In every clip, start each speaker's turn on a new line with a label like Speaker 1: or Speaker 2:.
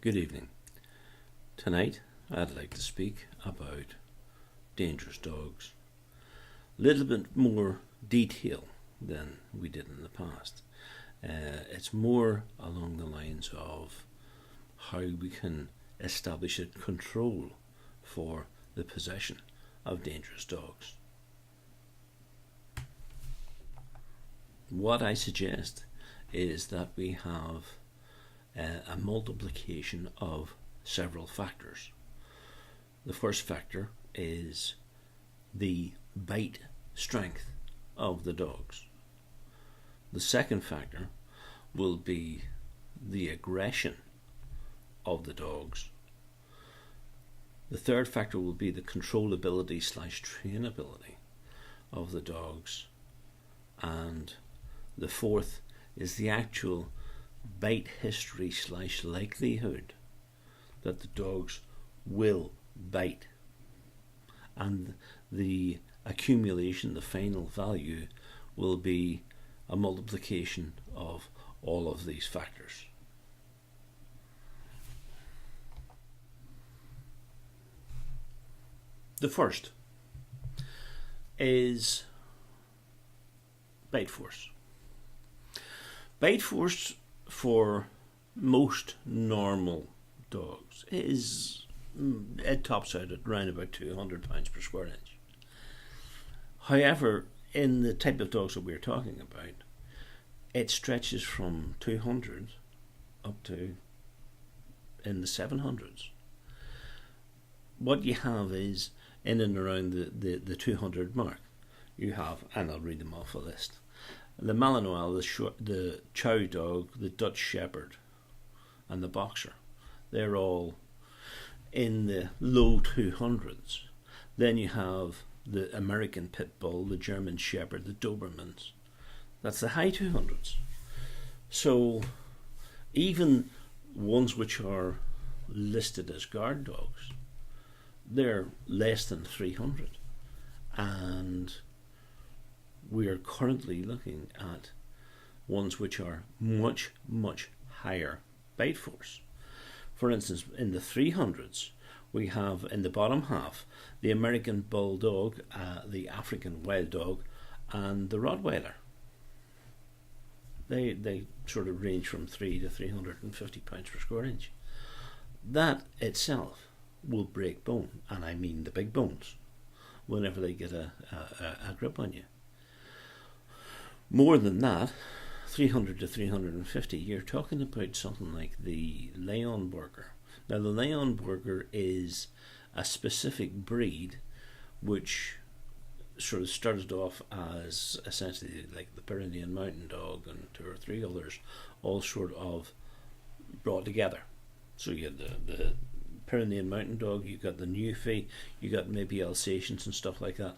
Speaker 1: Good evening. Tonight I'd like to speak about dangerous dogs. A little bit more detail than we did in the past. It's more along the lines of how we can establish a control for the possession of dangerous dogs. What I suggest is that we have a multiplication of several factors. The first factor is the bite strength of the dogs. The second factor will be the aggression of the dogs. The third factor will be the controllability / trainability of the dogs. And the fourth is the actual bite history / likelihood that the dogs will bite. And the accumulation, the final value, will be a multiplication of all of these factors. The first is bite force. Bite force for most normal dogs it tops out at around about 200 pounds per square inch. However, in the type of dogs that we're talking about, it stretches from 200 up to in the 700s. What you have is in and around the 200 mark, you have, and I'll read them off a list: the Malinois, the Chow dog, the Dutch Shepherd, and the Boxer. They're all in the low 200s. Then you have the American Pit Bull, the German Shepherd, the Dobermans. That's the high 200s. So even ones which are listed as guard dogs, they're less than 300. And we are currently looking at ones which are much, much higher bite force. For instance, in the 300s, we have in the bottom half the American Bulldog, the African Wild Dog, and the Rottweiler. They sort of range from 3 to 350 pounds per square inch. That itself will break bone, and I mean the big bones, whenever they get a grip on you. More than that, 300 to 350, you're talking about something like the Leonberger. Now, the Leonberger is a specific breed which sort of started off as essentially like the Pyrenean Mountain Dog and 2 or 3 others, all sort of brought together. So you had the Pyrenean Mountain Dog, you got the Newfie, you got maybe Alsatians and stuff like that.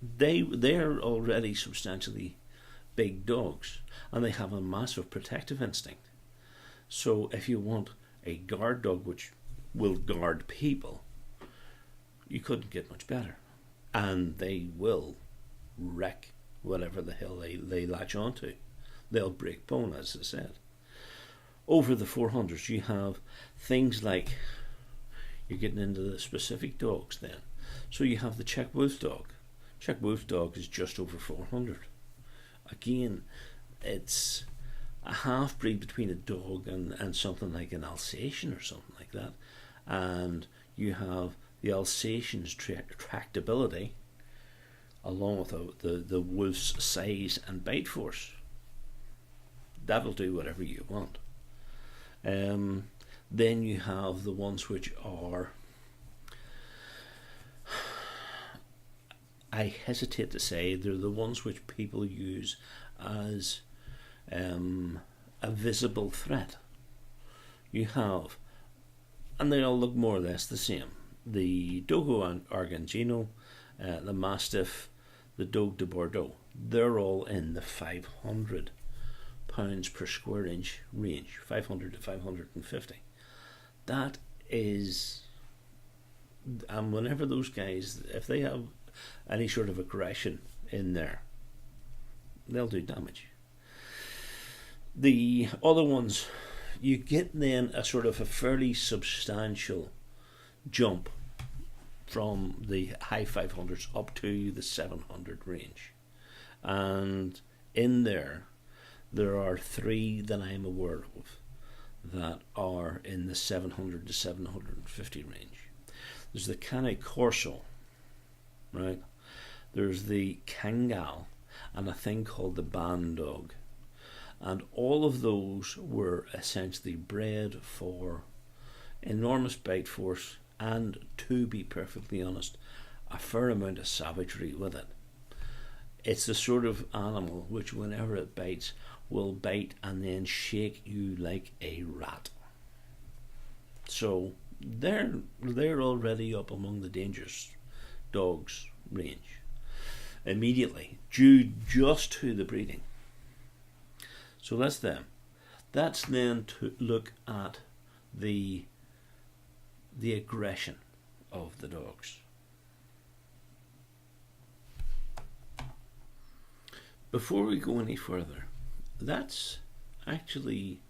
Speaker 1: They're already substantially big dogs, and they have a massive protective instinct. So if you want a guard dog which will guard people, you couldn't get much better. And they will wreck whatever the hell they latch onto. They'll break bone, as I said. Over the 400s, you have things like, you're getting into the specific dogs then. So you have the Czech Wolf Dog. Czech Wolf Dog is just over 400. Again, it's a half breed between a dog and something like an Alsatian or something like that. And you have the Alsatian's tractability along with the wolf's size and bite force. That'll do whatever you want. Then you have the ones which are, I hesitate to say, they're the ones which people use as a visible threat. You have, and they all look more or less the same, the Dogo Argentino, the Mastiff, the Dogue de Bordeaux. They're all in the 500 pounds per square inch range, 500 to 550. That is, and whenever those guys, if they have any sort of aggression in there, they'll do damage. The other ones you get then a sort of a fairly substantial jump from the high 500s up to the 700 range. And in there are three that I'm aware of that are in the 700 to 750 range. There's the Cane Corso, right? There's the Kangal, and a thing called the Bandog. And all of those were essentially bred for enormous bite force and, to be perfectly honest, a fair amount of savagery with it. It's the sort of animal which, whenever it bites, will bite and then shake you like a rat. So they're already up among the dangerous dogs range immediately, due just to the breeding. So that's them. That's then to look at the aggression of the dogs. Before we go any further, let's actually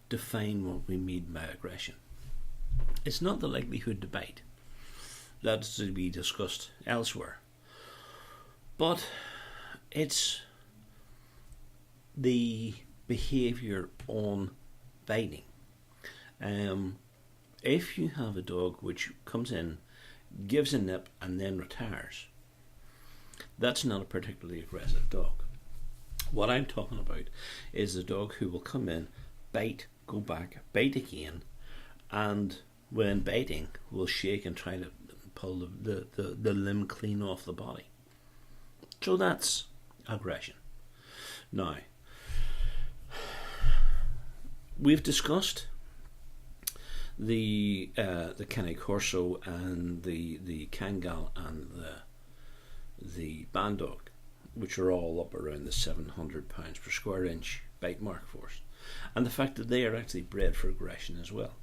Speaker 1: define what we mean by aggression. It's not the likelihood to bite. That's to be discussed elsewhere. But it's the behaviour on biting. If you have a dog which comes in, gives a nip and then retires, that's not a particularly aggressive dog. What I'm talking about is a dog who will come in, bite, go back, bite again, and when biting will shake and try to pull the limb clean off the body. So that's aggression. Now, we've discussed the Cane Corso and the Kangal and the Bandog, which are all up around the 700 pounds per square inch bite mark force, and the fact that they are actually bred for aggression as well.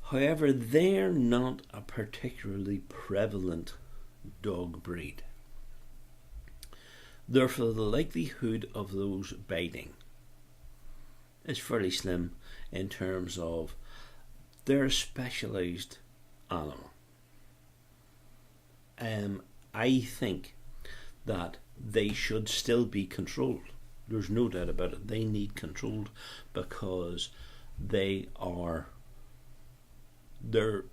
Speaker 1: However, they're not a particularly prevalent dog breed. Therefore, the likelihood of those biting is fairly slim in terms of they're a specialised animal. I think that they should still be controlled. There's no doubt about it. They need controlled because they're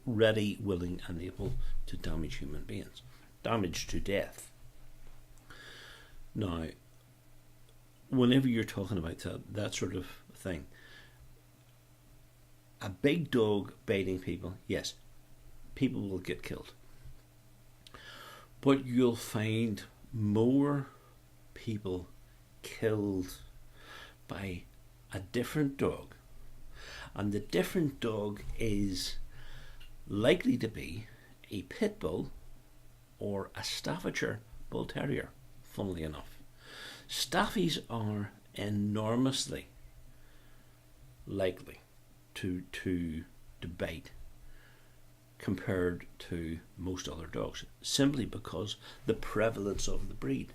Speaker 1: ready, willing and able to damage human beings. Damage to death. Now, whenever you're talking about that sort of thing, a big dog biting people, yes, people will get killed. But you'll find more people killed by a different dog. And the different dog is likely to be a pit bull or a Staffordshire Bull Terrier, funnily enough. Staffies are enormously likely to bite compared to most other dogs, simply because the prevalence of the breed.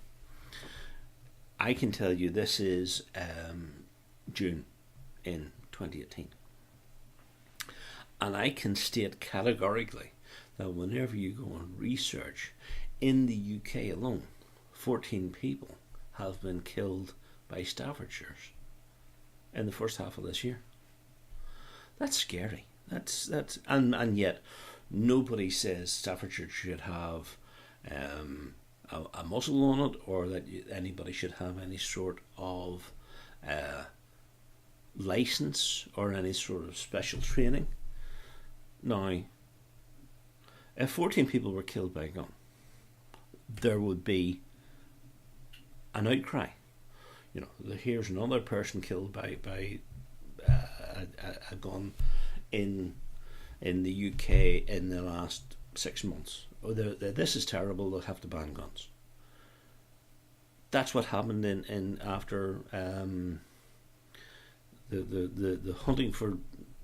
Speaker 1: I can tell you this is June in 2018, and I can state categorically that whenever you go and research, in the UK alone, 14 people have been killed by Staffordshires in the first half of this year. That's scary. That's and yet nobody says Staffordshire should have a muzzle on it, or that anybody should have any sort of license or any sort of special training. Now, if 14 people were killed by a gun, there would be an outcry. You know, here's another person killed by a gun in the UK in the last 6 months. Oh, this is terrible. They'll have to ban guns. That's what happened in after the hunting for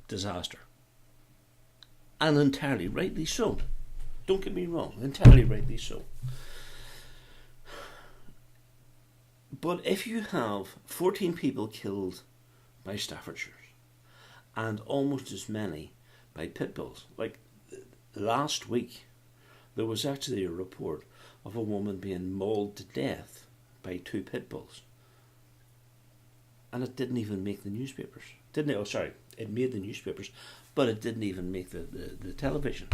Speaker 1: disaster, and entirely rightly so. Don't get me wrong, entirely rightly so. But if you have 14 people killed by Staffordshires, and almost as many by pit bulls. Like last week, there was actually a report of a woman being mauled to death by 2 pit bulls. And it didn't even make the newspapers. Didn't it? Oh, sorry. It made the newspapers, but it didn't even make the television.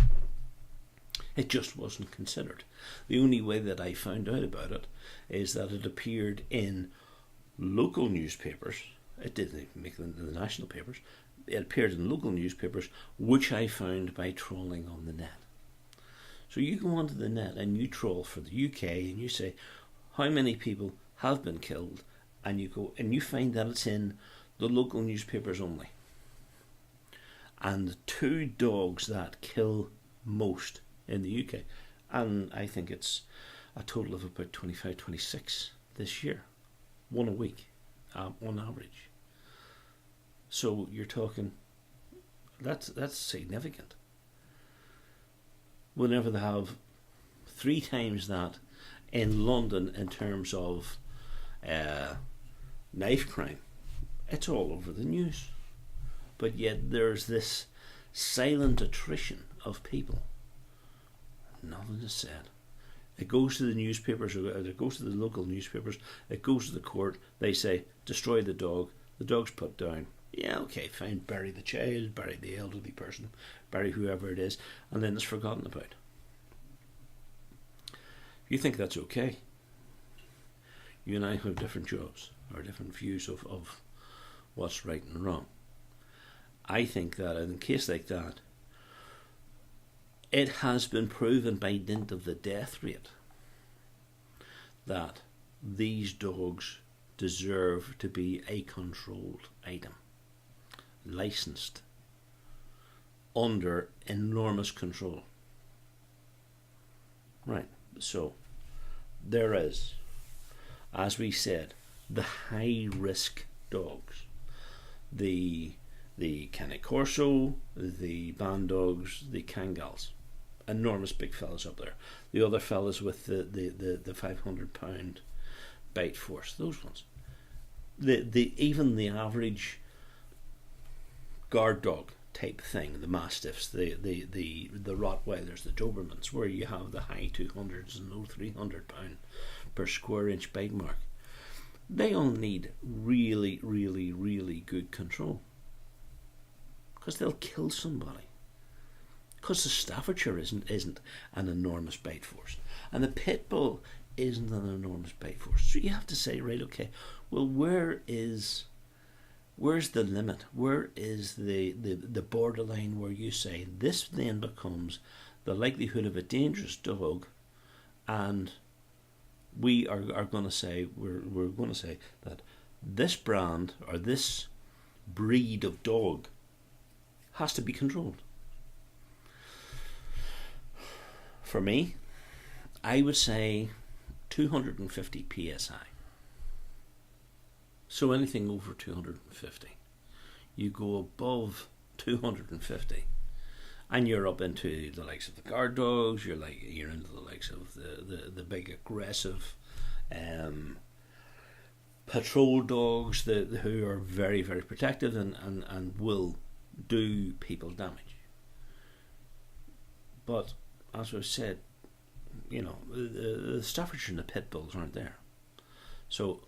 Speaker 1: It just wasn't considered. The only way that I found out about it is that it appeared in local newspapers. It didn't even make the national papers. It appeared in local newspapers, which I found by trawling on the net. So you go onto the net and you troll for the UK and you say how many people have been killed, and you go and you find that it's in the local newspapers only. And the 2 dogs that kill most in the UK, and I think it's a total of about 25, 26 this year, 1 a week on average. So you're talking, that's significant. Whenever they have 3 times that in London in terms of knife crime, it's all over the news. But yet there's this silent attrition of people. Nothing is said. It goes to the newspapers, or it goes to the local newspapers, it goes to the court, they say, destroy the dog's put down. Yeah, okay, fine, bury the child, bury the elderly person, bury whoever it is, and then it's forgotten about. You think that's okay? You and I have different jobs, or different views of what's right and wrong. I think that in a case like that, it has been proven by dint of the death rate that these dogs deserve to be a controlled item, licensed, under enormous control. Right, so there is, as we said, the high risk dogs, the Cane Corso, the band dogs, the Kangals, enormous big fellas up there. The other fellas with the 500 pound bite force, those ones. Even the average guard dog type thing, the Mastiffs, the Rottweilers, the Dobermans, where you have the high 200s and low 300 pound per square inch bite mark, they all need really, really, really good control. Because they'll kill somebody. Because the Staffordshire isn't an enormous bite force, and the pit bull isn't an enormous bite force. So you have to say, right, okay, well, where's the limit? Where is the borderline where you say this then becomes the likelihood of a dangerous dog, and we are going to say we're going to say that this brand or this breed of dog has to be controlled. For me, I would say 250 psi. So anything over 250. You go above 250 and you're up into the likes of the guard dogs, you're into the likes of the big aggressive patrol dogs who are very, very protective and will do people damage. But as I've said, the Staffordshire and the pit bulls aren't there. So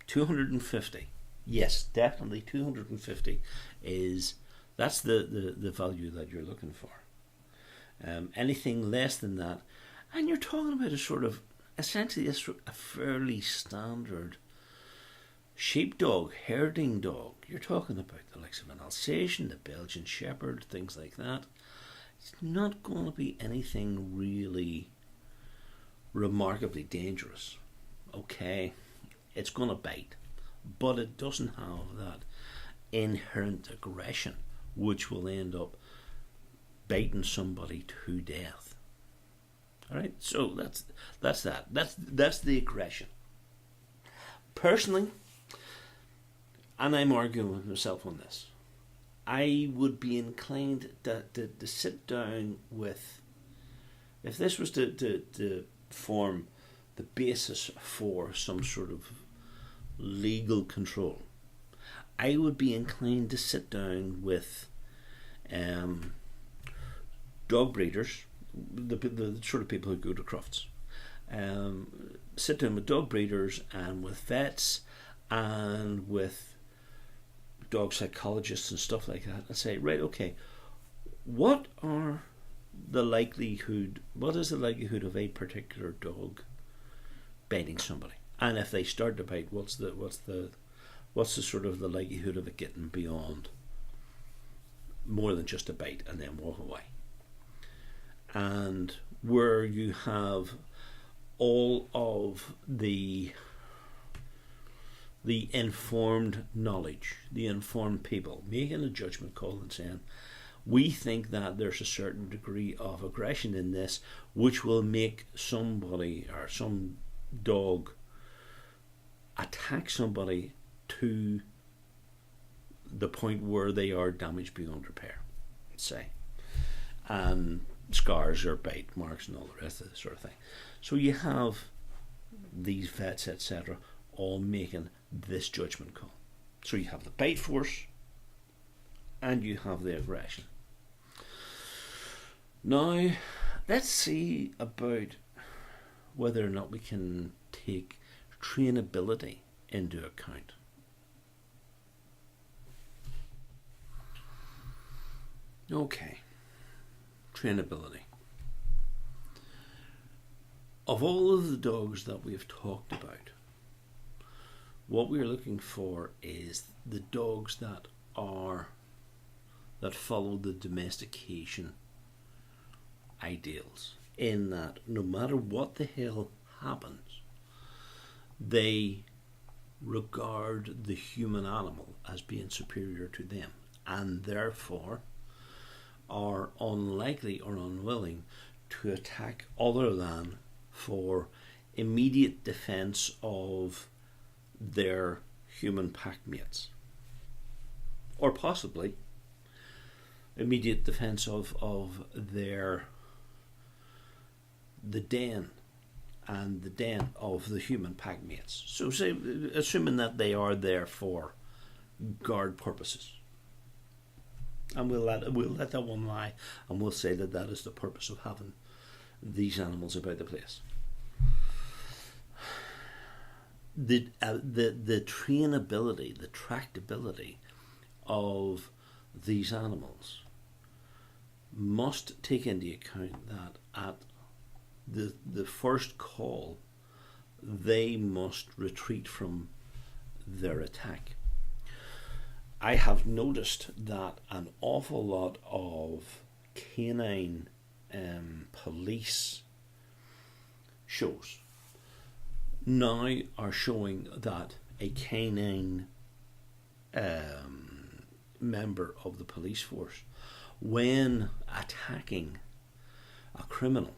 Speaker 1: 250, yes, definitely 250 that's the value that you're looking for. Anything less than that, and you're talking about essentially a fairly standard sheepdog, herding dog. You're talking about the likes of an Alsatian, the Belgian Shepherd, things like that. It's not going to be anything really remarkably dangerous. Okay, it's going to bite, but it doesn't have that inherent aggression which will end up biting somebody to death. Alright, so that's the aggression. Personally, and I'm arguing with myself on this, I would be inclined to sit down with, if this was to form the basis for some sort of legal control, I would be inclined to sit down with um, dog breeders, the sort of people who go to Crufts. Sit down with dog breeders and with vets and with dog psychologists and stuff like that, and say, right, okay, what is the likelihood of a particular dog biting somebody? And if they start to bite, what's the sort of the likelihood of it getting beyond more than just a bite and then walk away? And where you have all of the informed knowledge, the informed people making a judgment call and saying, we think that there's a certain degree of aggression in this which will make somebody or some dog attack somebody to the point where they are damaged beyond repair, say, and scars or bite marks and all the rest of this sort of thing. So you have these vets, etc., all making this judgment call. So you have the bite force and you have the aggression. Now, let's see about whether or not we can take trainability into account. Okay, trainability. Of all of the dogs that we've talked about, what we're looking for is the dogs that follow the domestication ideals, in that no matter what the hell happens, they regard the human animal as being superior to them, and therefore are unlikely or unwilling to attack other than for immediate defense of their human pack mates, or possibly immediate defense of the den and the den of the human pack mates. So say, assuming that they are there for guard purposes, and we'll let that one lie, and we'll say that is the purpose of having these animals about the place. The trainability, the tractability of these animals must take into account that at the first call they must retreat from their attack. I have noticed that an awful lot of canine police shows now are showing that a canine member of the police force, when attacking a criminal,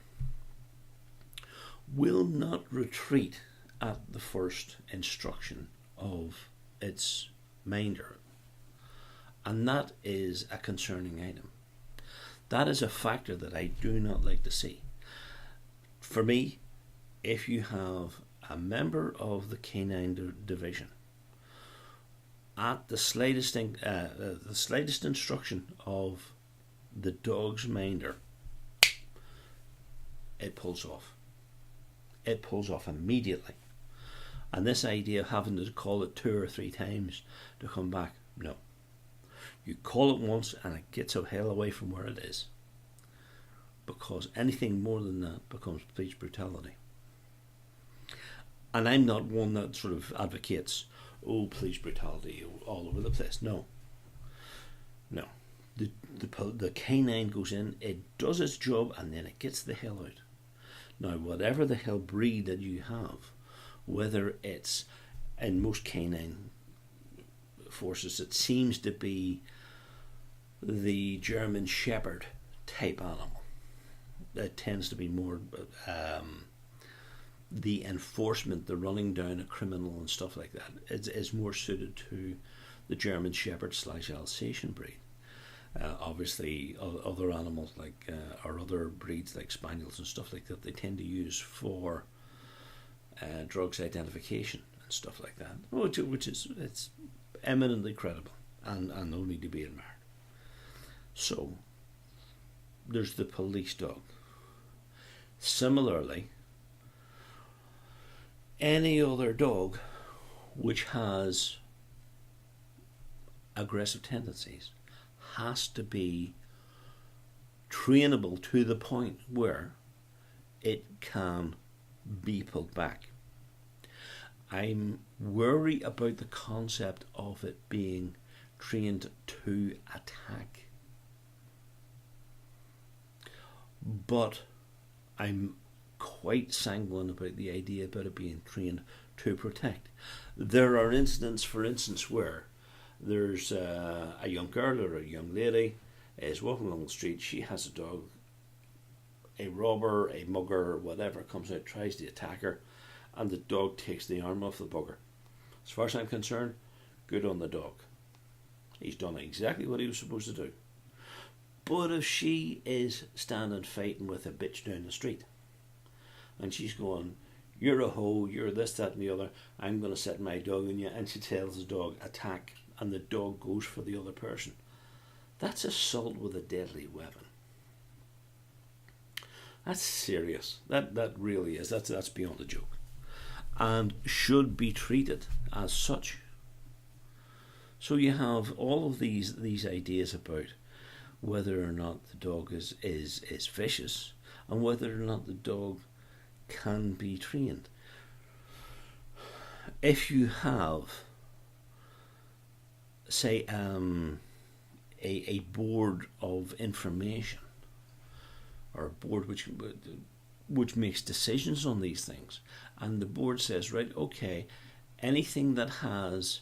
Speaker 1: will not retreat at the first instruction of its minder. And that is a concerning item. That is a factor that I do not like to see. For me, if you have a member of the canine division at the slightest instruction of the dog's minder, it pulls off. It pulls off immediately. And this idea of having to call it 2 or 3 times to come back, no. You call it once and it gets a hell away from where it is, because anything more than that becomes police brutality. And I'm not one that sort of advocates, police brutality all over the place. No. The canine goes in, it does its job, and then it gets the hell out. Now, whatever the hell breed that you have, whether it's, in most canine forces, it seems to be the German Shepherd type animal. It tends to be more the enforcement, the running down a criminal and stuff like that. Is more suited to the German Shepherd / Alsatian breed. Obviously, other animals like or other breeds like Spaniels and stuff like that, they tend to use for drugs identification and stuff like that, which is eminently credible and only to be admired. So, there's the police dog. Similarly, any other dog which has aggressive tendencies has to be trainable to the point where it can be pulled back. I'm worried about the concept of it being trained to attack. But I'm quite sanguine about the idea about it being trained to protect. There are incidents, for instance, where there's a young girl or a young lady is walking along the street. She has a dog. A robber, a mugger, whatever comes out, tries to attack her, and the dog takes the arm off the bugger. As far as I'm concerned, good on the dog. He's done exactly what he was supposed to do. But if she is standing fighting with a bitch down the street, and she's going, "You're a hoe, you're this, that and the other, I'm going to set my dog on you," and she tells the dog, "Attack," and the dog goes for the other person, that's assault with a deadly weapon. That's serious. That really is. That's beyond a joke. And should be treated as such. So you have all of these ideas about whether or not the dog is vicious and whether or not the dog can be trained. If you have, say, a board of information, or a board which makes decisions on these things, and the board says, right, okay, anything that has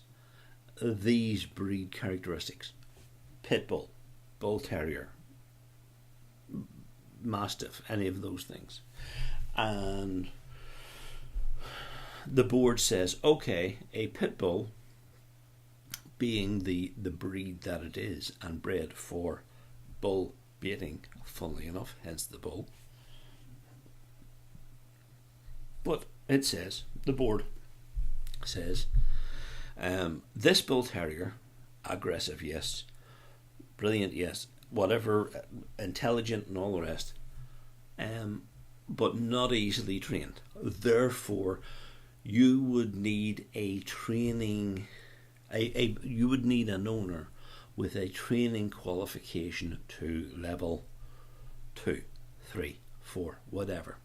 Speaker 1: these breed characteristics, pit bull, bull terrier, mastiff, any of those things, and the board says, okay, a pit bull, being the breed that it is and bred for bull baiting, funnily enough, hence the bull. But it says, the board says, this bull terrier, aggressive, yes, brilliant, yes, whatever, intelligent and all the rest, but not easily trained. Therefore, you would need a training, you would need an owner with a training qualification to level 2, 3, 4, whatever.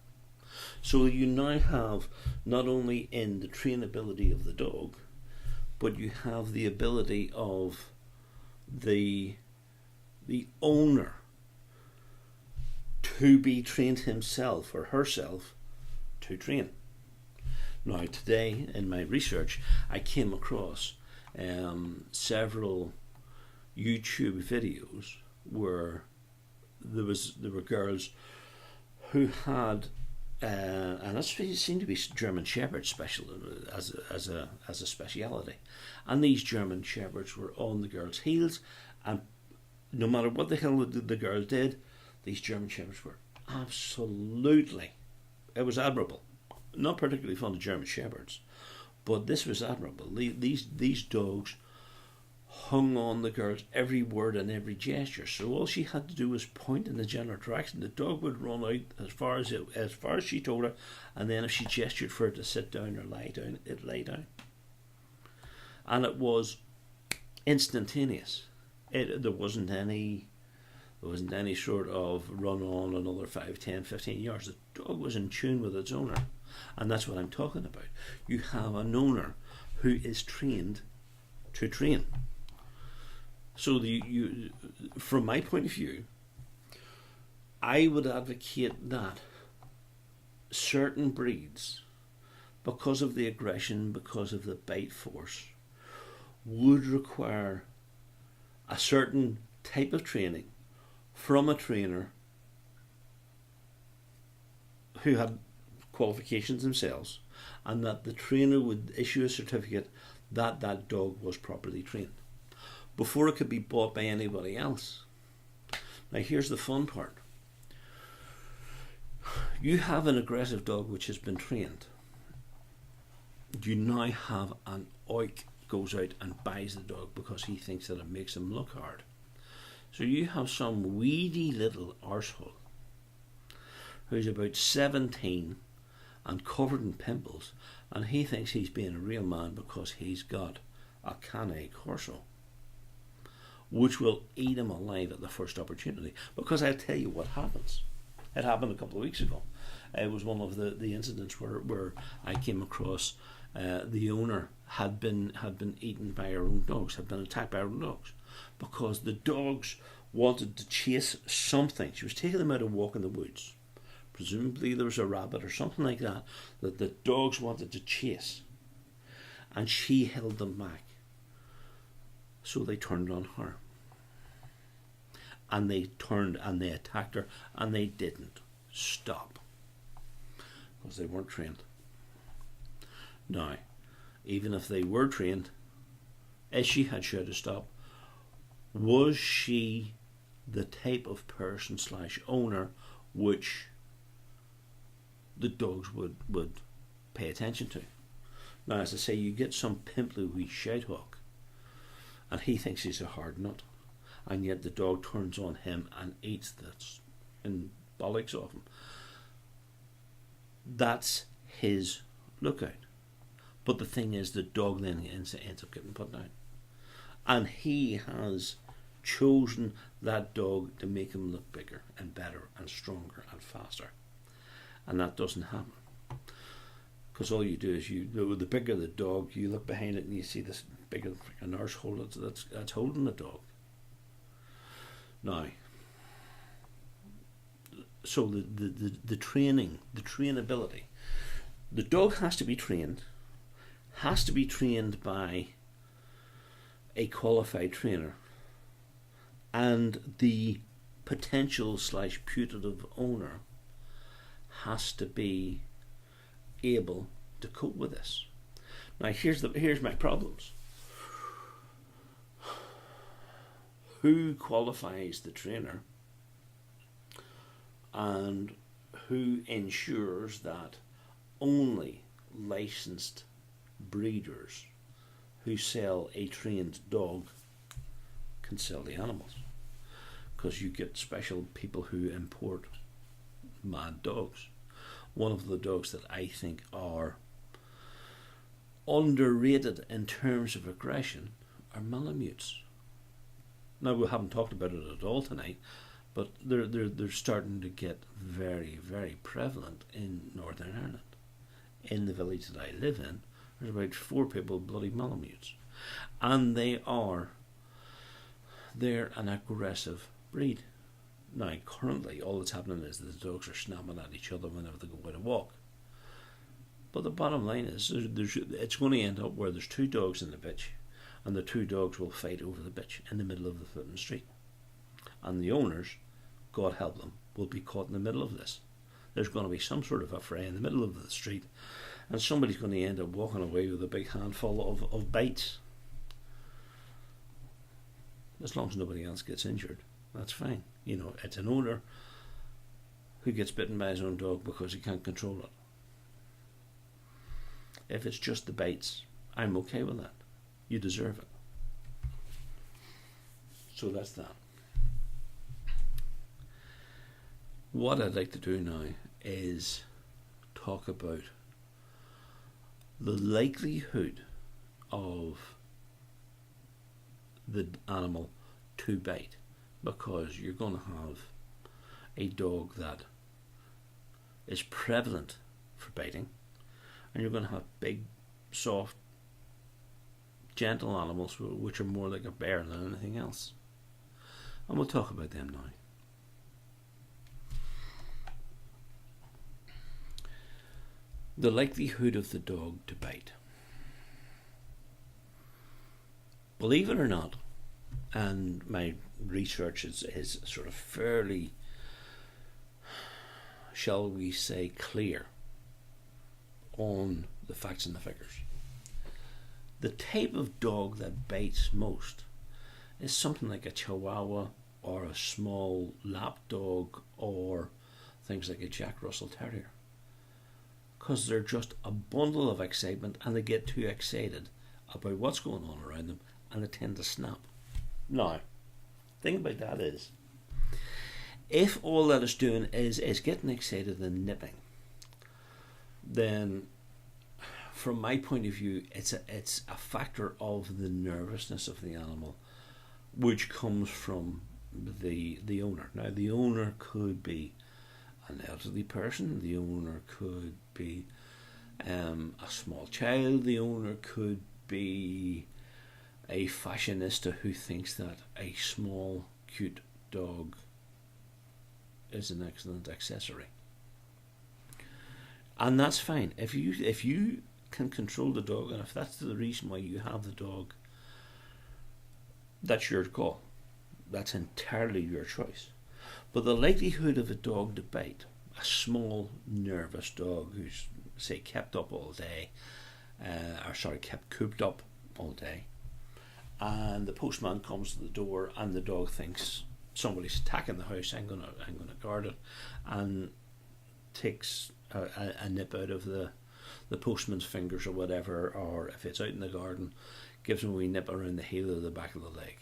Speaker 1: So you now have not only in the trainability of the dog, but you have the ability of the owner to be trained himself or herself to train. Now today in my research I came across several YouTube videos where there were girls who had and that seemed to be German Shepherd special as a speciality, and these German Shepherds were on the girls' heels, and no matter what the hell the girl did, these German Shepherds were absolutely, it was admirable. Not particularly fond of German Shepherds, but this was admirable. These dogs hung on the girl's every word and every gesture. So all she had to do was point in the general direction. The dog would run out as far as she told her, and then if she gestured for it to sit down or lie down, it lay down. And it was instantaneous. There wasn't any sort of run on another 5, 10, 15 yards. The dog was in tune with its owner. And that's what I'm talking about. You have an owner who is trained to train. So from my point of view, I would advocate that certain breeds, because of the aggression, because of the bite force, would require a certain type of training from a trainer who had qualifications themselves, and that the trainer would issue a certificate that that dog was properly trained before it could be bought by anybody else. Now here's the fun part. You have an aggressive dog which has been trained. You now have an oik goes out and buys the dog because he thinks that it makes him look hard. So you have some weedy little arsehole who's about 17 and covered in pimples, and he thinks he's being a real man because he's got a Cane Corso, which will eat him alive at the first opportunity. Because I'll tell you what happens. It happened a couple of weeks ago. It was one of the incidents where I came across the owner had been eaten by her own dogs, had been attacked by her own dogs, because the dogs wanted to chase something. She was taking them out a walk in the woods. Presumably there was a rabbit or something like that the dogs wanted to chase, and she held them back. So they turned on her, and they turned and they attacked her, and they didn't stop because they weren't trained. Now, even if they were trained, as she had shouted stop, was she the type of person / owner which the dogs would pay attention to? Now, as I say, you get some pimply wee shite hawk, and he thinks he's a hard nut, and yet the dog turns on him and eats this and bollocks off him. That's his lookout. But the thing is, the dog then ends up getting put down, and he has chosen that dog to make him look bigger and better and stronger and faster, and that doesn't happen. Because all you do is the bigger the dog, you look behind it and you see this bigger freaking arsehole that's holding the dog. Now, so the training, the trainability, the dog has to be trained by a qualified trainer, and the potential / putative owner has to be able to cope with this. Now here's my problems. Who qualifies the trainer, and who ensures that only licensed breeders who sell a trained dog can sell the animals? Because you get special people who import mad dogs. One of the dogs that I think are underrated in terms of aggression are malamutes. Now, we haven't talked about it at all tonight, but they're starting to get very, very prevalent in Northern Ireland. In the village that I live in, there's about 4 people bloody malamutes, and they're an aggressive breed. Now, currently, all that's happening is that the dogs are snapping at each other whenever they go out a walk. But the bottom line is, it's going to end up where there's 2 dogs in the bitch, and the 2 dogs will fight over the bitch in the middle of the foot street. And the owners, God help them, will be caught in the middle of this. There's going to be some sort of a fray in the middle of the street, and somebody's going to end up walking away with a big handful of bites. As long as nobody else gets injured, that's fine. You know, it's an owner who gets bitten by his own dog because he can't control it. If it's just the bites, I'm okay with that. You deserve it. So that's that. What I'd like to do now is talk about the likelihood of the animal to bite, because you're going to have a dog that is prevalent for biting, and you're going to have big, soft, gentle animals which are more like a bear than anything else. And we'll talk about them now. The likelihood of the dog to bite. Believe it or not, and my research is sort of fairly, shall we say, clear on the facts and the figures. The type of dog that bites most is something like a Chihuahua or a small lap dog or things like a Jack Russell Terrier, because they're just a bundle of excitement and they get too excited about what's going on around them, and they tend to snap. Now, the thing about that is, if all that is doing is getting excited and nipping, then from my point of view, it's a factor of the nervousness of the animal, which comes from the owner. Now, the owner could be an elderly person, the owner could be a small child, the owner could be a fashionista who thinks that a small, cute dog is an excellent accessory. And that's fine. If you can control the dog, and if that's the reason why you have the dog, that's your call. That's entirely your choice. But the likelihood of a dog to bite, a small, nervous dog who's, say, kept up all day, kept cooped up all day, and the postman comes to the door and the dog thinks somebody's attacking the house, I'm gonna guard it, and takes a nip out of the postman's fingers or whatever, or if it's out in the garden, gives him a wee nip around the heel of the back of the leg.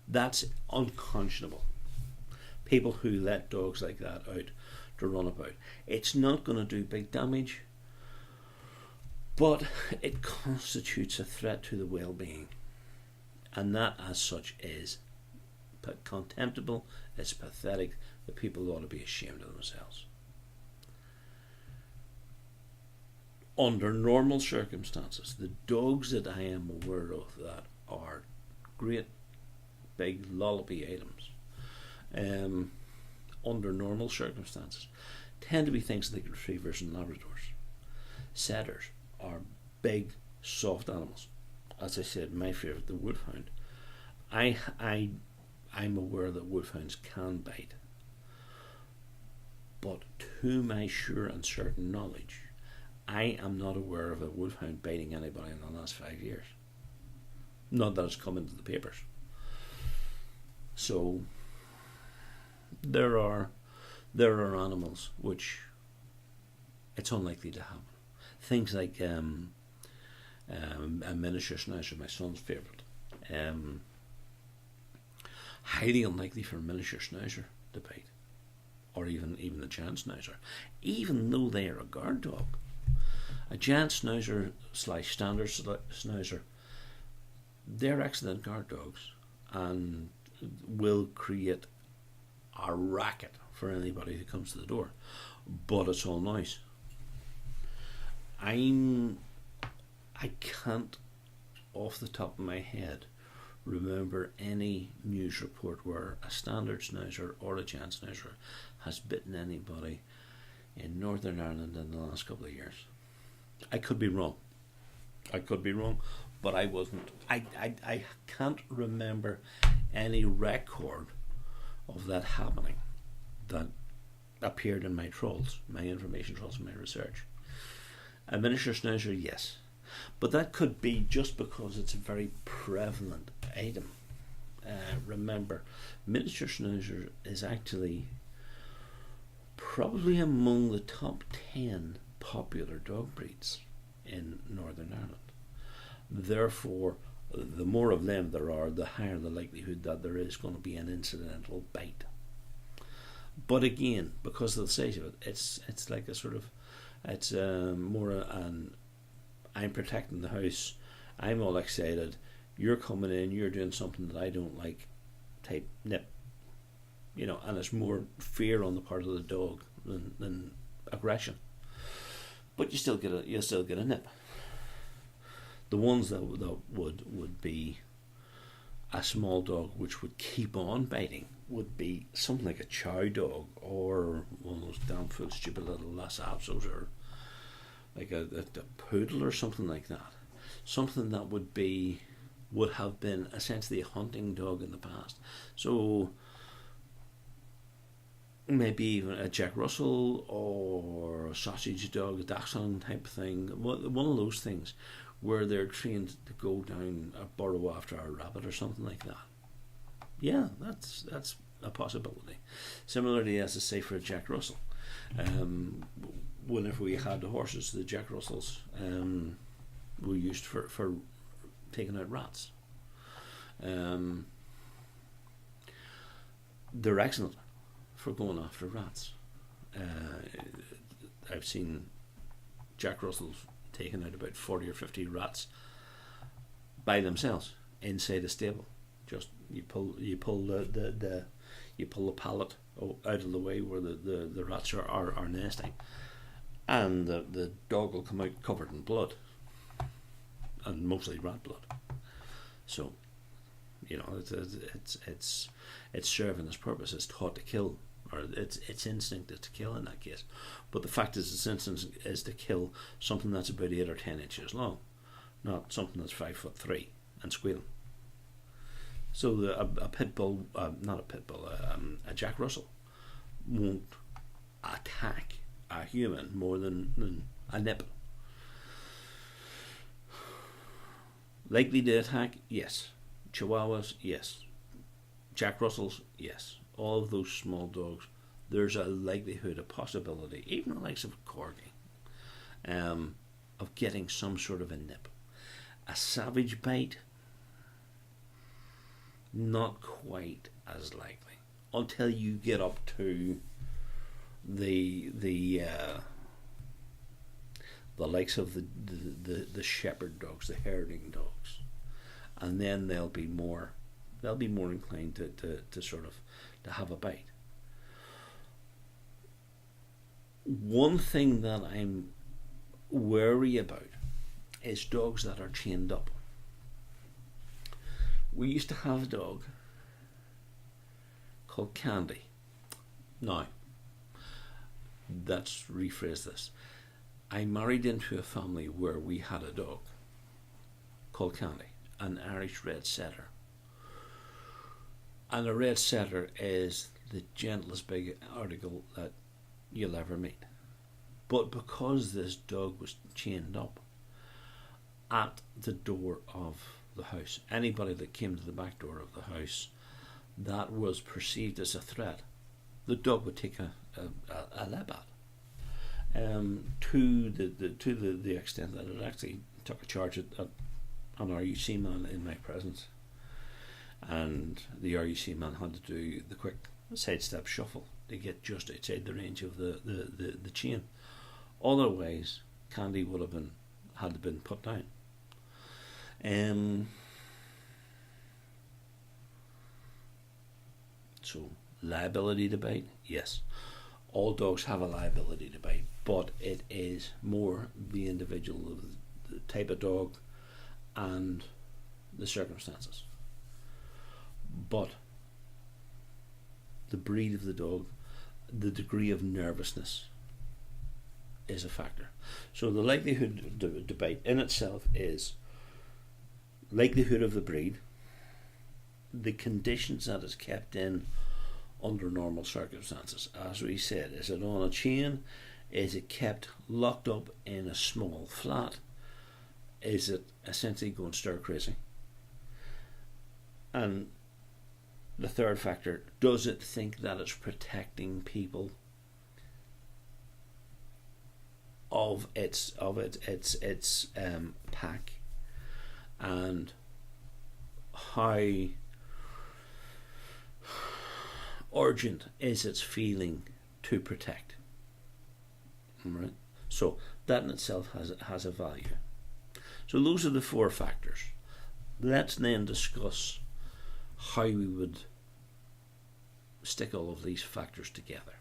Speaker 1: That's unconscionable. People who let dogs like that out to run about. It's not going to do big damage, but it constitutes a threat to the well-being, and that as such is contemptible, it's pathetic. The people ought to be ashamed of themselves. Under normal circumstances, the dogs that I am aware of that are great big lollopy items, under normal circumstances, tend to be things like retrievers and labradors. Setters are big, soft animals. As I said, my favourite, the woodhound. I'm aware that woodhounds can bite, but to my sure and certain knowledge, I am not aware of a woodhound biting anybody in the last 5 years. Not that it's come into the papers. So there are animals which it's unlikely to happen. Things like a miniature schnauzer, my son's favourite. Highly unlikely for a miniature schnauzer to bite, or even a giant schnauzer, even though they are a guard dog. A giant schnauzer / standard schnauzer, they're excellent guard dogs and will create a racket for anybody who comes to the door, but it's all noise. I can't off the top of my head remember any news report where a standard schnauzer or a giant schnauzer has bitten anybody in Northern Ireland in the last couple of years. I could be wrong, but I wasn't. I can't remember any record of that happening that appeared in my trolls, my information trolls, my research. A miniature schnauzer, yes, but that could be just because it's a very prevalent item. Remember, miniature schnauzer is actually probably among the top 10 popular dog breeds in Northern Ireland. Therefore, the more of them there are, the higher the likelihood that there is going to be an incidental bite. But again, because of the size of it, it's like a sort of, it's more an I'm protecting the house, I'm all excited, you're coming in, you're doing something that I don't like type nip. And it's more fear on the part of the dog than aggression. But you still get a nip. The ones that would be a small dog which would keep on biting would be something like a chow dog or one of those damn fool stupid little Lhasa Apsos, or like a poodle or something like that. Something that would have been essentially a hunting dog in the past. So maybe even a Jack Russell or a sausage dog, a dachshund type thing. One of those things where they're trained to go down a burrow after a rabbit or something like that. Yeah, that's a possibility. Similarly, as I say, for a Jack Russell, whenever we had the horses, the Jack Russells, were used for taking out rats. They're excellent for going after rats. I've seen Jack Russells taking out about 40 or 50 rats by themselves inside a stable. Just you pull the pallet out of the way where the rats are nesting, and the dog will come out covered in blood, and mostly rat blood. So, it's serving its purpose. It's taught to kill, or its instinct is to kill in that case. But the fact is, its instinct is to kill something that's about 8 or 10 inches long, not something that's 5'3" and squealing. So a pit bull, not a pit bull, a Jack Russell won't attack a human more than a nip. Likely to attack, yes. Chihuahuas, yes. Jack Russells, yes. All of those small dogs, there's a likelihood, a possibility, even the likes of a corgi, of getting some sort of a nip. A savage bite, not quite as likely, until you get up to the likes of the shepherd dogs, the herding dogs, and then they'll be more inclined to sort of to have a bite. One thing that I'm wary about is dogs that are chained up. We used to have a dog called Candy. Now, let's rephrase this. I married into a family where we had a dog called Candy, an Irish red setter. And a red setter is the gentlest big article that you'll ever meet. But because this dog was chained up at the door of the house, anybody that came to the back door of the house that was perceived as a threat, the dog would take a lab at. To the extent that it actually took a charge at an RUC man in my presence, and the RUC man had to do the quick sidestep shuffle to get just outside the range of the chain. Otherwise, Candy would have had been put down. So, liability to bite, yes. All dogs have a liability to bite, but it is more the individual, the type of dog, and the circumstances. But the breed of the dog, the degree of nervousness is a factor. So the likelihood to bite in itself is likelihood of the breed, the conditions that it's kept in under normal circumstances. As we said, is it on a chain? Is it kept locked up in a small flat? Is it essentially going stir crazy? And the third factor, does it think that it's protecting people of its pack, and how urgent is its feeling to protect? Right. So that in itself has a value. So those are the 4 factors. Let's then discuss how we would stick all of these factors together.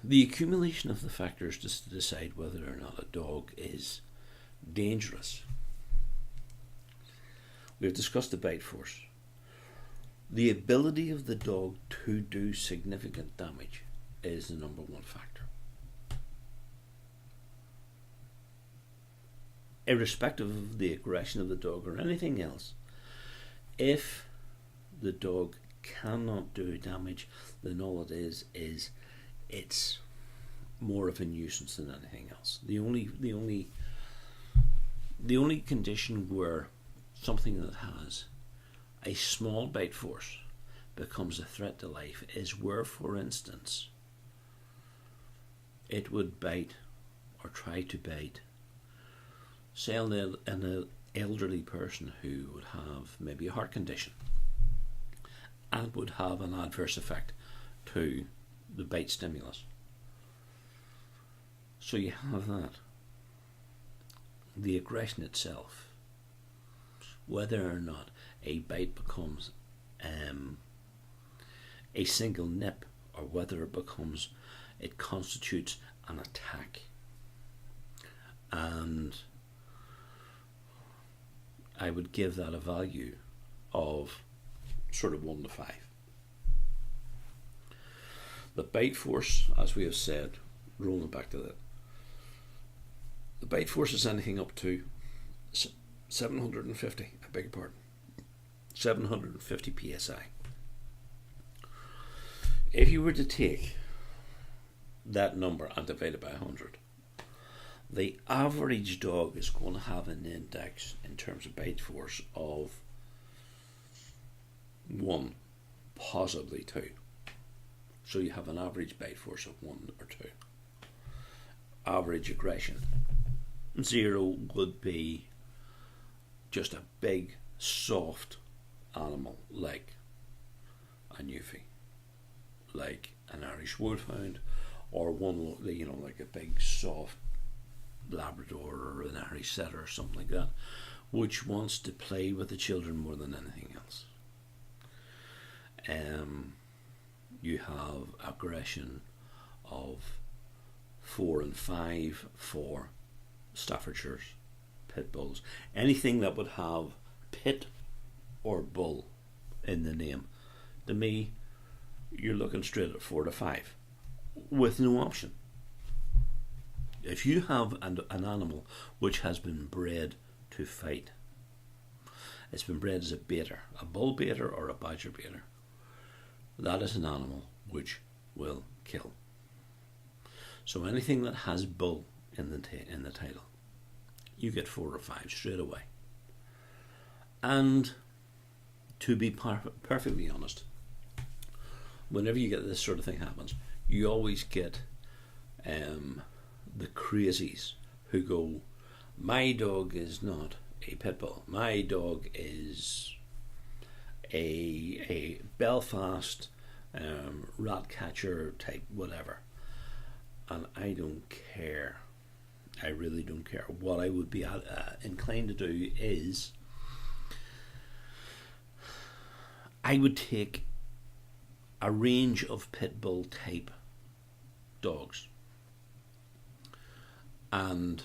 Speaker 1: The accumulation of the factors to decide whether or not a dog is dangerous. We've discussed the bite force. The ability of the dog to do significant damage is the number 1 factor. Irrespective of the aggression of the dog or anything else, if the dog cannot do damage, then all it is it's more of a nuisance than anything else. The only condition where something that has a small bite force becomes a threat to life is where, for instance, it would bite or try to bite, say, an elderly person who would have maybe a heart condition and would have an adverse effect to the bite stimulus. So you have that. The aggression itself, whether or not a bite becomes a single nip, or whether it constitutes an attack. And I would give that a value of sort of 1 to 5. The bite force, as we have said, rolling back to that, the bite force is anything up to 750, I beg your pardon, 750 psi. If you were to take that number and divide it by 100, the average dog is going to have an index in terms of bite force of 1, possibly 2. So you have an average bite force of 1 or 2. Average aggression, 0 would be just a big, soft animal like a Newfie, like an Irish Wolfhound, or one, like a big, soft Labrador or an Irish Setter or something like that, which wants to play with the children more than anything else. You have aggression of 4 and 5 for Staffordshires, pit bulls, anything that would have pit or bull in the name. To me, you're looking straight at 4 to 5 with no option. If you have an animal which has been bred to fight, it's been bred as a baiter, a bull baiter or a badger baiter, that is an animal which will kill. So anything that has bull in the title, you get 4 or 5 straight away. And to be perfectly honest, whenever you get this sort of thing happens, you always get the crazies who go, my dog is not a pit bull, my dog is a Belfast rat catcher type whatever. And I don't care. I really don't care. What I would be inclined to do is I would take a range of pit bull type dogs and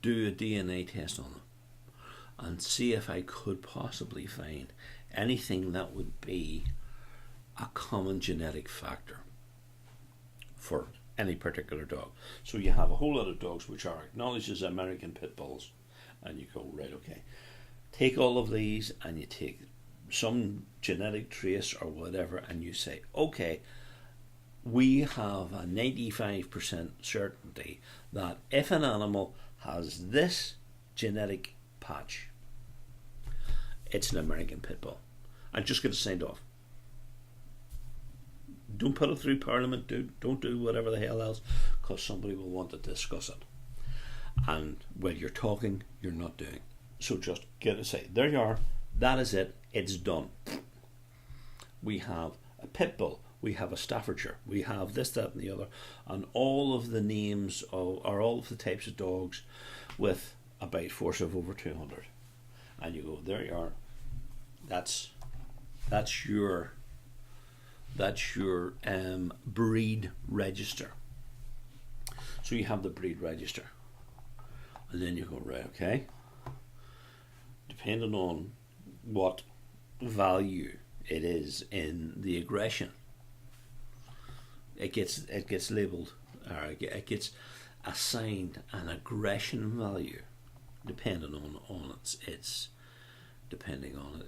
Speaker 1: do a DNA test on them and see if I could possibly find anything that would be a common genetic factor for any particular dog. So you have a whole lot of dogs which are acknowledged as American pit bulls, and you go, right, okay, take all of these and you take some genetic trace or whatever, and you say, okay, we have a 95% certainty that if an animal has this genetic patch, it's an American pit bull. And just get it signed off. Don't put it through Parliament, don't do whatever the hell else, because somebody will want to discuss it. And when you're talking, you're not doing. So just get it, say, there you are, that is it, it's done. We have a pit bull, we have a Staffordshire, we have this, that and the other, and all of the names are all of the types of dogs with a bite force of over 200. And you go, there you are, that's your breed register. So you have the breed register, and then you go, right, okay, depending on what value it is in the aggression, it gets labelled, or it gets assigned an aggression value depending on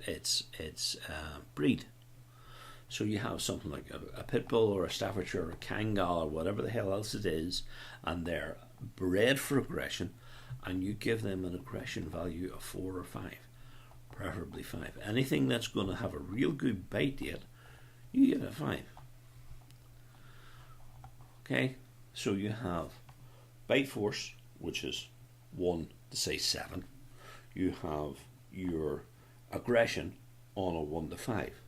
Speaker 1: its breed. So you have something like a pit bull or a Staffordshire or a Kangal or whatever the hell else it is, and they're bred for aggression, and you give them an aggression value of 4 or 5, preferably 5. Anything that's going to have a real good bite to it, you get a 5. Okay, So you have bite force, which is 1 to say 7. You have your aggression on a 1 to 5.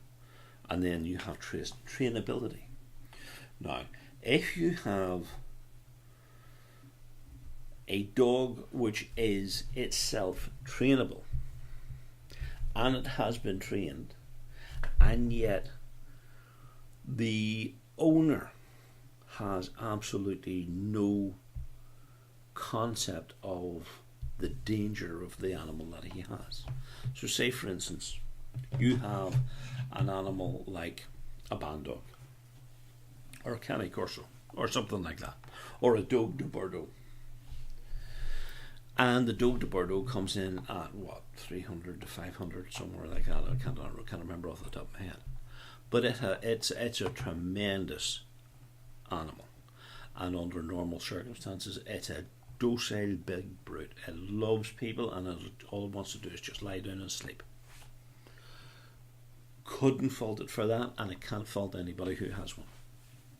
Speaker 1: And then you have trainability. Now, if you have a dog which is itself trainable, and it has been trained, and yet the owner has absolutely no concept of the danger of the animal that he has. So say for instance, you have an animal like a band dog, or a cane corso, or something like that, or a Dogue de Bordeaux. And the Dogue de Bordeaux comes in at what, 300 to 500, somewhere like that. I can't remember off the top of my head. But it's a tremendous animal, and under normal circumstances, it's a docile big brute. It loves people, and all it wants to do is just lie down and sleep. Couldn't fault it for that, and I can't fault anybody who has one.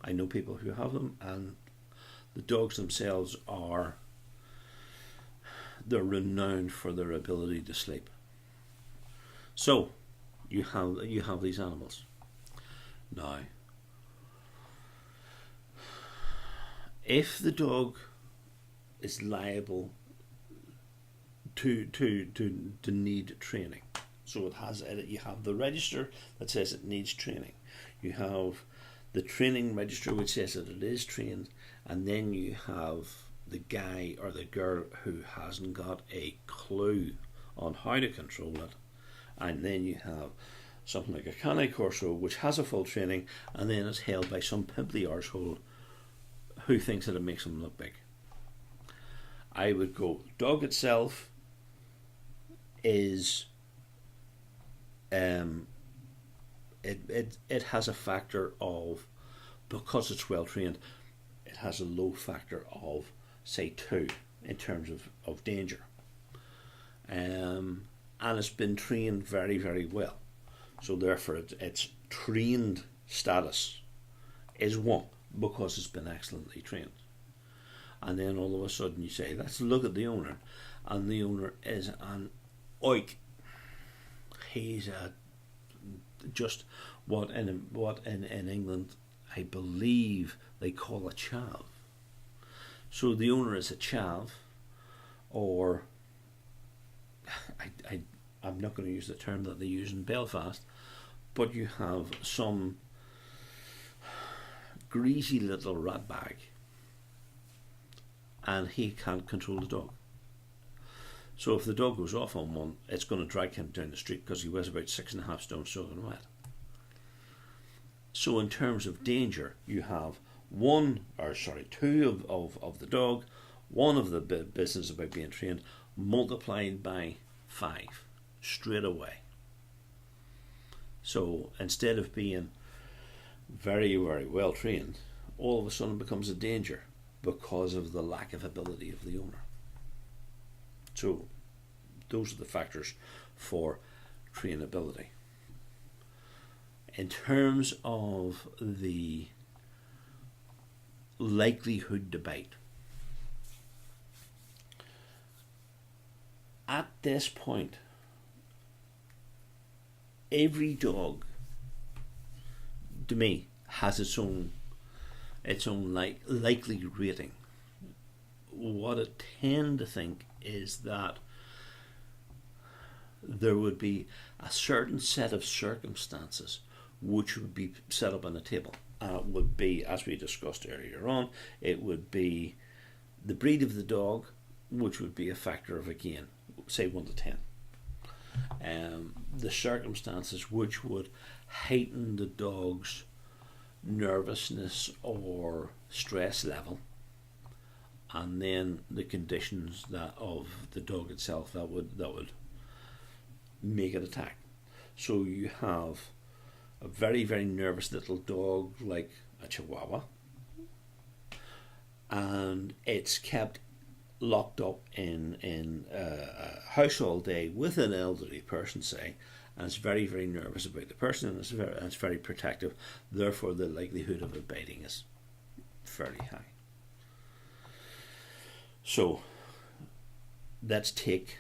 Speaker 1: I know people who have them, and the dogs themselves they're renowned for their ability to sleep. So you have these animals. Now, if the dog is liable to need training, so you have the register that says it needs training. You have the training register which says that it is trained, and then you have the guy or the girl who hasn't got a clue on how to control it, and then you have something like a cane corso which has a full training, and then it's held by some pimply arsehole who thinks that it makes him look big. I would go, dog itself is it has a factor of, because it's well trained, it has a low factor of say 2 in terms of danger, and it's been trained very, very well, so therefore its trained status is 1 because it's been excellently trained. And then all of a sudden you say, let's look at the owner, and the owner is an oik. He's just what in England I believe they call a chav. So the owner is a chav, or I'm not going to use the term that they use in Belfast, but you have some greasy little rat bag, and he can't control the dog. So if the dog goes off on one, it's going to drag him down the street because he weighs about 6.5 stone soaking wet. So in terms of danger, you have 2 of the dog, 1 of the business about being trained, multiplied by 5 straight away. So instead of being very, very well trained, all of a sudden it becomes a danger because of the lack of ability of the owner. So those are the factors for trainability. In terms of the likelihood to bite, at this point, every dog, to me, has its own likely rating. What I tend to think is that there would be a certain set of circumstances which would be set up on the table, and it would be, as we discussed earlier on, it would be the breed of the dog, which would be a factor of, again, say 1 to 10. The circumstances which would heighten the dog's nervousness or stress level, and then the conditions that of the dog itself that would make it attack. So you have a very, very nervous little dog like a Chihuahua, and it's kept locked up in a house all day with an elderly person, say, and it's very, very nervous about the person, and it's very protective. Therefore, the likelihood of it biting is fairly high. So let's take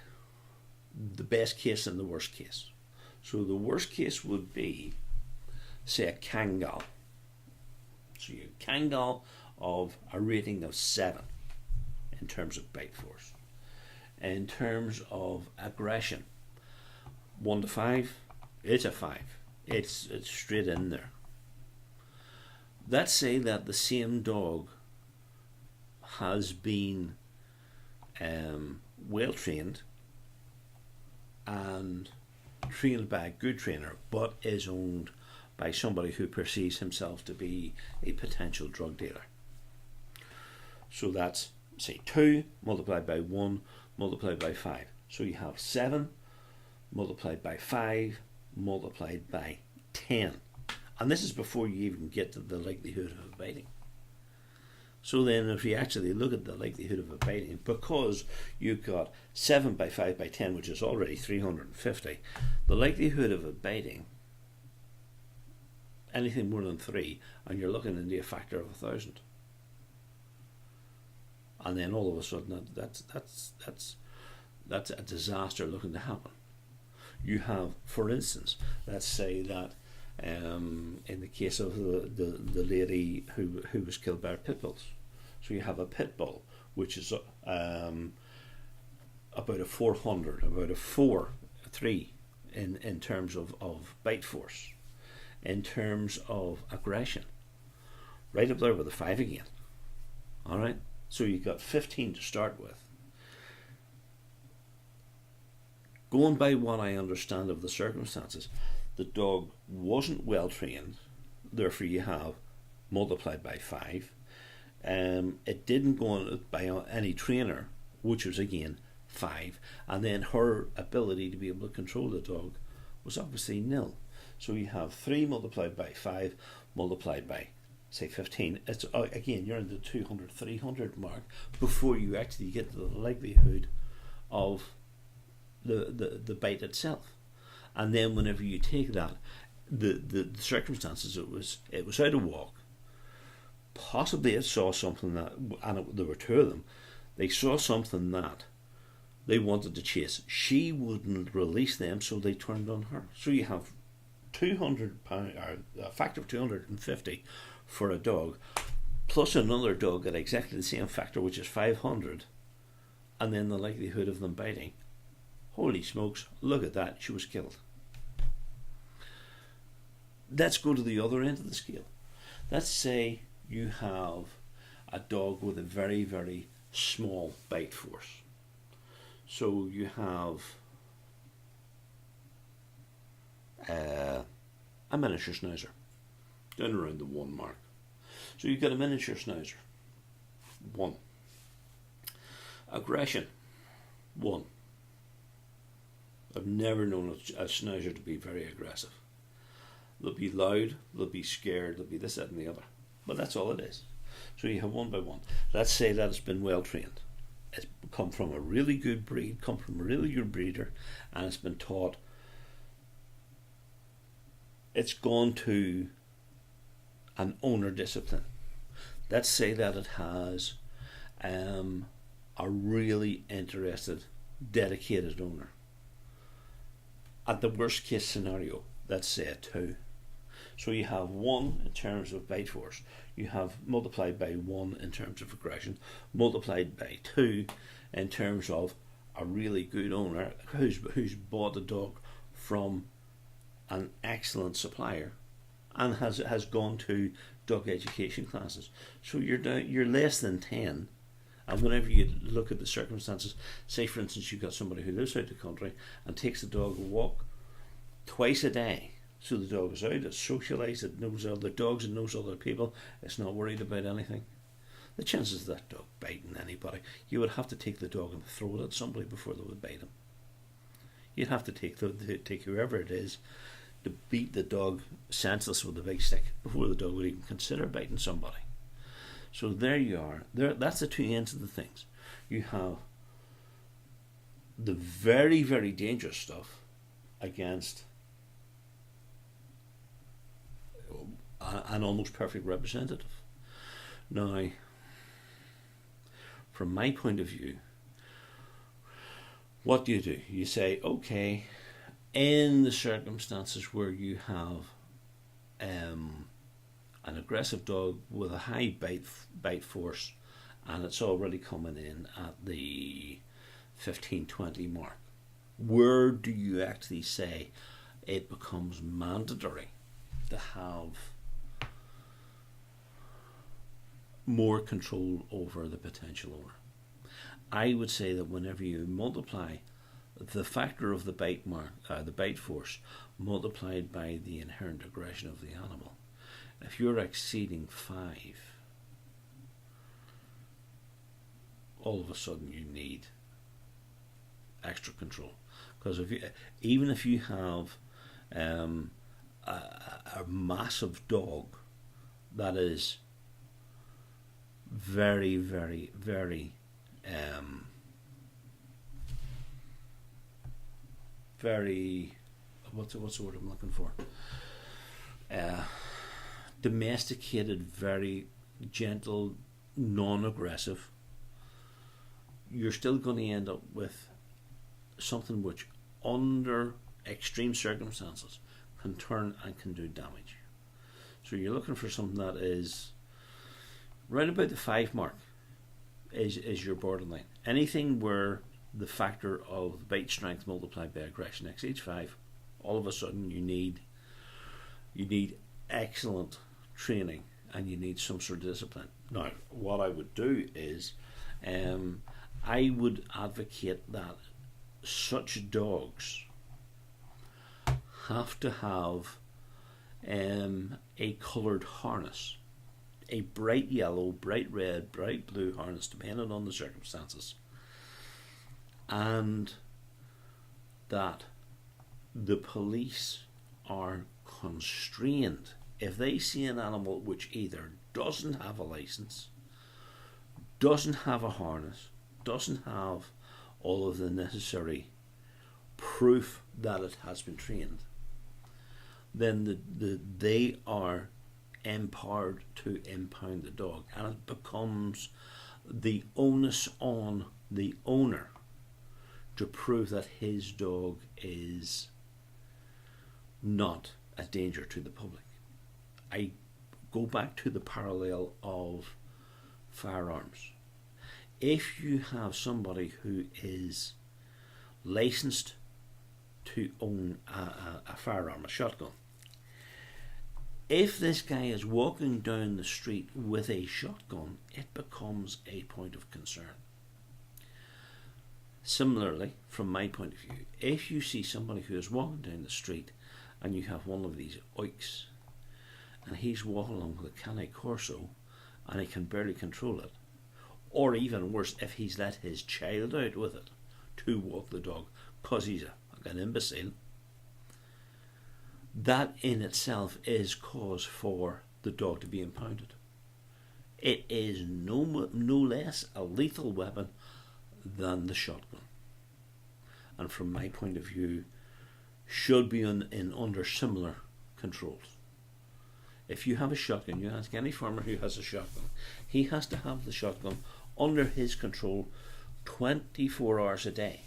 Speaker 1: the best case and the worst case. So the worst case would be, say, a Kangal. So you Kangal of a rating of 7 in terms of bite force. In terms of aggression, 1 to 5, it's a 5. It's straight in there. Let's say that the same dog has been well trained and trained by a good trainer, but is owned by somebody who perceives himself to be a potential drug dealer. So that's, say, 2 multiplied by 1 multiplied by 5. So you have 7 multiplied by 5 multiplied by 10. And this is before you even get to the likelihood of biting. So then if you actually look at the likelihood of biting, because you've got 7 by 5 by 10, which is already 350, the likelihood of biting anything more than 3, and you're looking into a factor of 1,000. And then all of a sudden that's a disaster looking to happen. You have, for instance, let's say that in the case of the lady who was killed by her pit bulls. So you have a pit bull which is about a 400, about a 3 in terms of bite force, in terms of aggression, right up there with a 5 again. Alright, so you've got 15 to start with. Going by what I understand of the circumstances, the dog wasn't well trained, therefore you have multiplied by 5. It didn't go on by any trainer, which was again 5, and then her ability to be able to control the dog was obviously nil. So you have 3 multiplied by 5 multiplied by, say, 15. It's again, you're in the 200, 300 mark before you actually get to the likelihood of the bite itself. And then whenever you take that, the circumstances, it was out of walk. Possibly it saw something that, and there were 2 of them, they saw something that they wanted to chase. She wouldn't release them, so they turned on her. So you have £200, or a factor of 250 for a dog, plus another dog at exactly the same factor, which is 500, and then the likelihood of them biting. Holy smokes, look at that, she was killed. Let's go to the other end of the scale. Let's say you have a dog with a very, very small bite force. So you have a miniature schnauzer, down around the 1 mark. So you've got a miniature schnauzer, 1. Aggression, 1. I've never known a schnauzer to be very aggressive. They'll be loud, they'll be scared, they'll be this, that and the other. But that's all it is. So you have 1 by 1. Let's say that it's been well trained. It's come from a really good breed, come from a really good breeder, and it's been taught. It's gone to an owner discipline. Let's say that it has a really interested, dedicated owner. At the worst case scenario, let's say a 2. So you have 1 in terms of bite force, you have multiplied by 1 in terms of aggression, multiplied by 2 in terms of a really good owner who's bought the dog from an excellent supplier and has gone to dog education classes. So you're less than 10. And whenever you look at the circumstances, say for instance you've got somebody who lives out the country and takes the dog a walk twice a day. So the dog is out, it's socialised, it knows other dogs, it knows other people, it's not worried about anything. The chances of that dog biting anybody, you would have to take the dog and throw it at somebody before they would bite him. You'd have to take whoever it is to beat the dog senseless with a big stick before the dog would even consider biting somebody. So there you are. That's the 2 ends of the things. You have the very, very dangerous stuff against an almost perfect representative. Now, from my point of view, what do? You say, okay, in the circumstances where you have an aggressive dog with a high bite force, and it's already coming in at the 15-20 mark, where do you actually say it becomes mandatory to have more control over the potential owner? I would say that whenever you multiply the factor of the bite force multiplied by the inherent aggression of the animal, if you're exceeding 5, all of a sudden you need extra control. Because even if you have a massive dog that is very, very, very very, what's the word I'm looking for? Domesticated, very gentle, non-aggressive, you're still going to end up with something which, under extreme circumstances, can turn and can do damage. So you're looking for something that is right about the 5 mark is your borderline. Anything where the factor of bite strength multiplied by aggression exceeds 5, all of a sudden you need excellent training and you need some sort of discipline. Now, what I would do is I would advocate that such dogs have to have a coloured harness, a bright yellow, bright red, bright blue harness, depending on the circumstances, and that the police are constrained if they see an animal which either doesn't have a license, doesn't have a harness, doesn't have all of the necessary proof that it has been trained, then they are empowered to impound the dog, and it becomes the onus on the owner to prove that his dog is not a danger to the public. I go back to the parallel of firearms. If you have somebody who is licensed to own a firearm, a shotgun, if this guy is walking down the street with a shotgun, it becomes a point of concern. Similarly, from my point of view, if you see somebody who is walking down the street and you have one of these oiks and he's walking along with a Cane Corso and he can barely control it, or even worse, if he's let his child out with it to walk the dog because he's an imbecile, that in itself is cause for the dog to be impounded. It is no less a lethal weapon than the shotgun, and from my point of view should be under similar controls. If you have a shotgun, you ask any farmer who has a shotgun, he has to have the shotgun under his control 24 hours a day.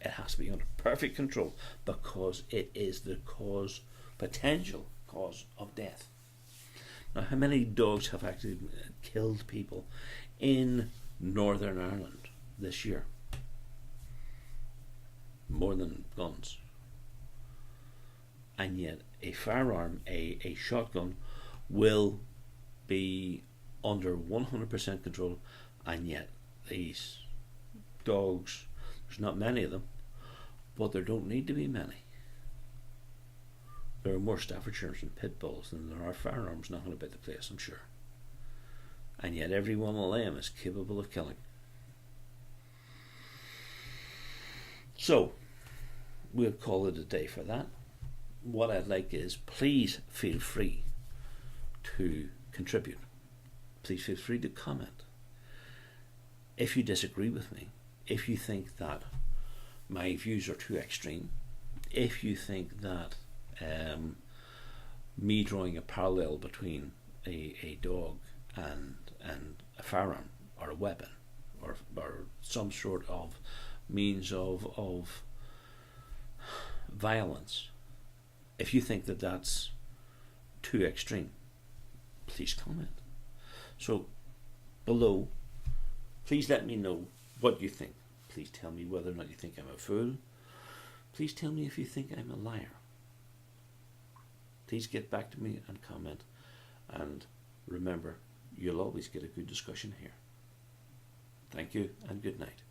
Speaker 1: It has to be under perfect control because it is the potential cause of death. Now, how many dogs have actually killed people in Northern Ireland this year? More than guns. And yet a firearm, a shotgun, will be under 100% control, and yet these dogs, there's not many of them, but there don't need to be many. There are more Staffordshires and pit bulls than there are firearms knocking about the place, I'm sure. And yet every one of them is capable of killing. So, we'll call it a day for that. What I'd like is, please feel free to contribute. Please feel free to comment. If you disagree with me, if you think that my views are too extreme, if you think that me drawing a parallel between a dog and a firearm or a weapon or some sort of means of violence, if you think that that's too extreme, please comment. So below, please let me know what you think. Please tell me whether or not you think I'm a fool. Please tell me if you think I'm a liar. Please get back to me and comment. And remember, you'll always get a good discussion here. Thank you and good night.